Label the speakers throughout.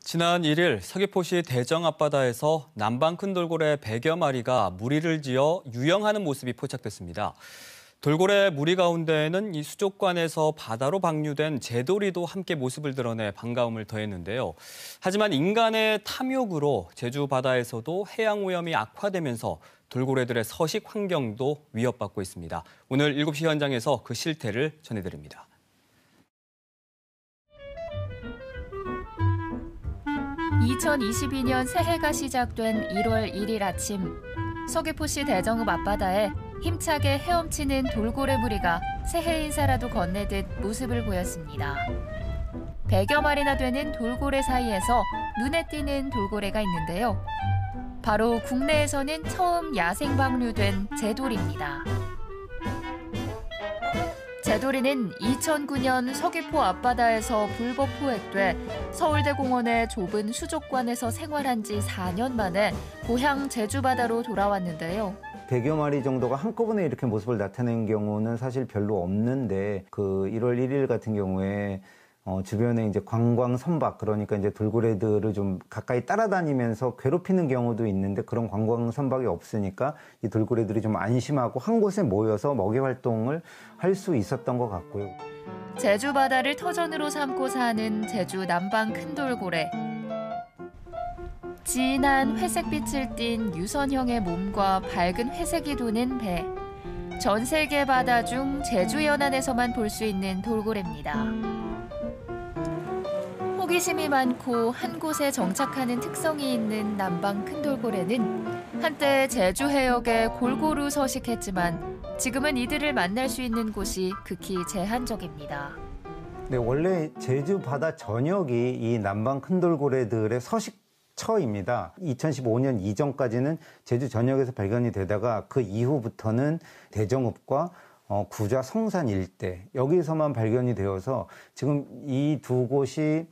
Speaker 1: 지난 1일 서귀포시 대정 앞바다에서 남방 큰 돌고래 100여 마리가 무리를 지어 유영하는 모습이 포착됐습니다. 돌고래 무리 가운데에는 이 수족관에서 바다로 방류된 재돌이도 함께 모습을 드러내 반가움을 더했는데요. 하지만 인간의 탐욕으로 제주 바다에서도 해양 오염이 악화되면서 돌고래들의 서식 환경도 위협받고 있습니다. 오늘 7시 현장에서 그 실태를 전해드립니다.
Speaker 2: 2022년 새해가 시작된 1월 1일 아침, 서귀포시 대정읍 앞바다에 힘차게 헤엄치는 돌고래 무리가 새해 인사라도 건네듯 모습을 보였습니다. 100여 마리나 되는 돌고래 사이에서 눈에 띄는 돌고래가 있는데요. 바로 국내에서는 처음 야생 방류된 재돌입니다. 재돌이는 2009년 서귀포 앞바다에서 불법 포획돼 서울대공원의 좁은 수족관에서 생활한 지 4년 만에 고향 제주 바다로 돌아왔는데요.
Speaker 3: 100여 마리 정도가 한꺼번에 이렇게 모습을 나타내는 경우는 사실 별로 없는데 그 1월 1일 같은 경우에 주변에 이제 관광 선박, 그러니까 이제 돌고래들을 좀 가까이 따라다니면서 괴롭히는 경우도 있는데 그런 관광 선박이 없으니까 이 돌고래들이 좀 안심하고 한 곳에 모여서 먹이 활동을 할 수 있었던 것 같고요.
Speaker 2: 제주 바다를 터전으로 삼고 사는 제주 남방 큰 돌고래. 진한 회색빛을 띤 유선형의 몸과 밝은 회색이 도는 배. 전 세계 바다 중 제주 연안에서만 볼 수 있는 돌고래입니다. 호기심이 많고 한 곳에 정착하는 특성이 있는 남방 큰 돌고래는 한때 제주 해역에 골고루 서식했지만 지금은 이들을 만날 수 있는 곳이 극히 제한적입니다.
Speaker 3: 네, 원래 제주 바다 전역이 이 남방 큰 돌고래들의 서식처입니다. 2015년 이전까지는 제주 전역에서 발견이 되다가 그 이후부터는 대정읍과 구좌 성산 일대 여기서만 발견이 되어서 지금 이 두 곳이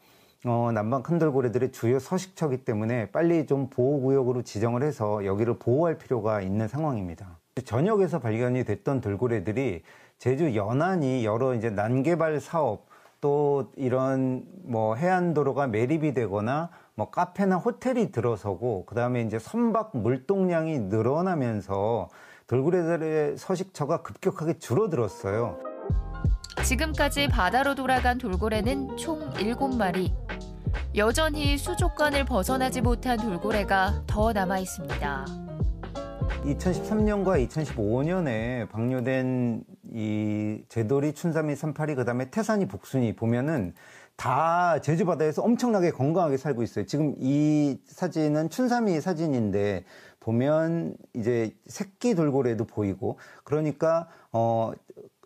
Speaker 3: 남방 큰 돌고래들의 주요 서식처이기 때문에 빨리 좀 보호구역으로 지정을 해서 여기를 보호할 필요가 있는 상황입니다. 전역에서 발견이 됐던 돌고래들이 제주 연안이 여러 이제 난개발 사업 또 이런 해안도로가 매립이 되거나 카페나 호텔이 들어서고 그다음에 이제 선박 물동량이 늘어나면서 돌고래들의 서식처가 급격하게 줄어들었어요.
Speaker 2: 지금까지 바다로 돌아간 돌고래는 총 7마리. 여전히 수족관을 벗어나지 못한 돌고래가 더 남아 있습니다.
Speaker 3: 2013년과 2015년에 방류된 이 제돌이, 춘삼이, 삼파리, 그다음에 태산이, 복순이 보면은 다 제주 바다에서 엄청나게 건강하게 살고 있어요. 지금 이 사진은 춘삼이 사진인데 보면 이제 새끼 돌고래도 보이고 그러니까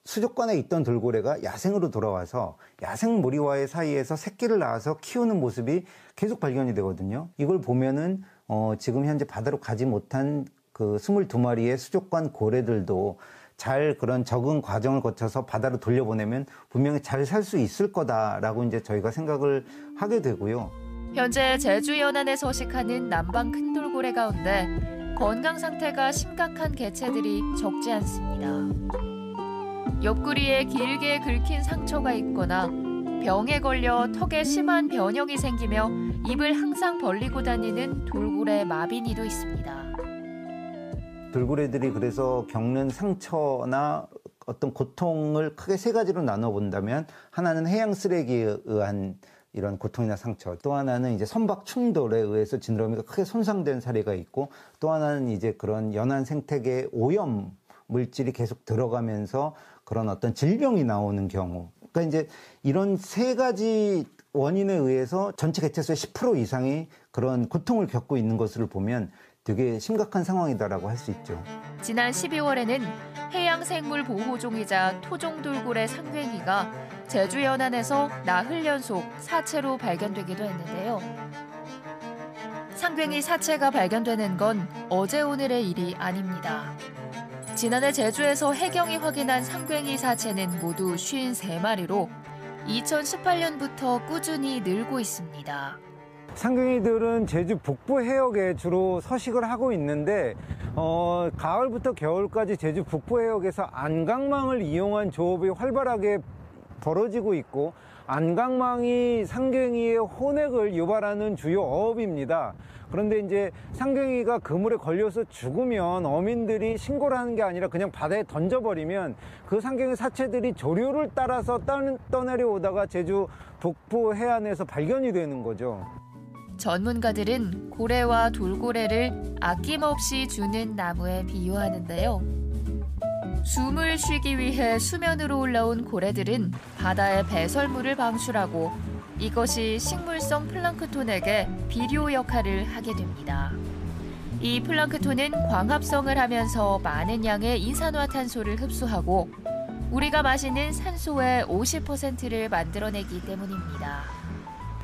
Speaker 3: 수족관에 있던 돌고래가 야생으로 돌아와서 야생 무리와의 사이에서 새끼를 낳아서 키우는 모습이 계속 발견이 되거든요. 이걸 보면은 지금 현재 바다로 가지 못한 그 22마리의 수족관 고래들도 잘 그런 적응 과정을 거쳐서 바다로 돌려보내면 분명히 잘 살 수 있을 거다라고 이제 저희가 생각을 하게 되고요.
Speaker 2: 현재 제주 연안에 서식하는 남방 큰 돌고래 가운데 건강 상태가 심각한 개체들이 적지 않습니다. 옆구리에 길게 긁힌 상처가 있거나 병에 걸려 턱에 심한 변형이 생기며 입을 항상 벌리고 다니는 돌고래 마비니도 있습니다.
Speaker 3: 돌고래들이 그래서 겪는 상처나 어떤 고통을 크게 세 가지로 나눠본다면 하나는 해양 쓰레기에 의한 이런 고통이나 상처, 또 하나는 이제 선박 충돌에 의해서 지느러미가 크게 손상된 사례가 있고 또 하나는 이제 그런 연안 생태계 오염 물질이 계속 들어가면서 그런 어떤 질병이 나오는 경우. 그러니까 이제 이런 세 가지 원인에 의해서 전체 개체수의 10% 이상이 그런 고통을 겪고 있는 것을 보면 되게 심각한 상황이다라고 할 수 있죠.
Speaker 2: 지난 12월에는 해양생물 보호종이자 토종돌고래 상괭이가 제주 연안에서 나흘 연속 사체로 발견되기도 했는데요. 상괭이 사체가 발견되는 건 어제 오늘의 일이 아닙니다. 지난해 제주에서 해경이 확인한 상괭이 사체는 모두 53마리로 2018년부터 꾸준히 늘고 있습니다.
Speaker 3: 상괭이들은 제주 북부 해역에 주로 서식을 하고 있는데 가을부터 겨울까지 제주 북부 해역에서 안강망을 이용한 조업이 활발하게 벌어지고 있고 안강망이 상갱이의 혼액을 유발하는 주요 어업입니다. 그런데 이제 상갱이가 그물에 걸려서 죽으면 어민들이 신고를 하는 게 아니라 그냥 바다에 던져버리면 그 상갱이 사체들이 조류를 따라서 떠내려오다가 제주 북부 해안에서 발견이 되는 거죠.
Speaker 2: 전문가들은 고래와 돌고래를 아낌없이 주는 나무에 비유하는데요. 숨을 쉬기 위해 수면으로 올라온 고래들은 바다의 배설물을 방출하고 이것이 식물성 플랑크톤에게 비료 역할을 하게 됩니다. 이 플랑크톤은 광합성을 하면서 많은 양의 이산화탄소를 흡수하고 우리가 마시는 산소의 50%를 만들어내기 때문입니다.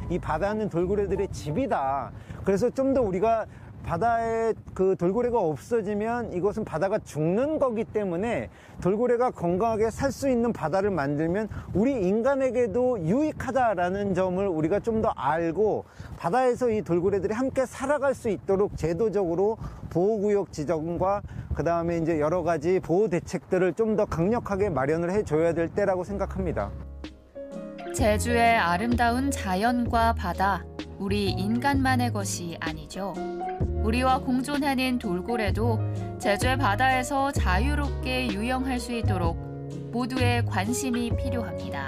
Speaker 3: 이 바다는 돌고래들의 집이다. 그래서 좀 더 우리가 바다에 그 돌고래가 없어지면 이것은 바다가 죽는 거기 때문에 돌고래가 건강하게 살 수 있는 바다를 만들면 우리 인간에게도 유익하다라는 점을 우리가 좀 더 알고 바다에서 이 돌고래들이 함께 살아갈 수 있도록 제도적으로 보호구역 지정과 그다음에 이제 여러 가지 보호 대책들을 좀 더 강력하게 마련을 해줘야 될 때라고 생각합니다.
Speaker 2: 제주의 아름다운 자연과 바다, 우리 인간만의 것이 아니죠. 우리와 공존하는 돌고래도 제주의 바다에서 자유롭게 유영할 수 있도록 모두의 관심이 필요합니다.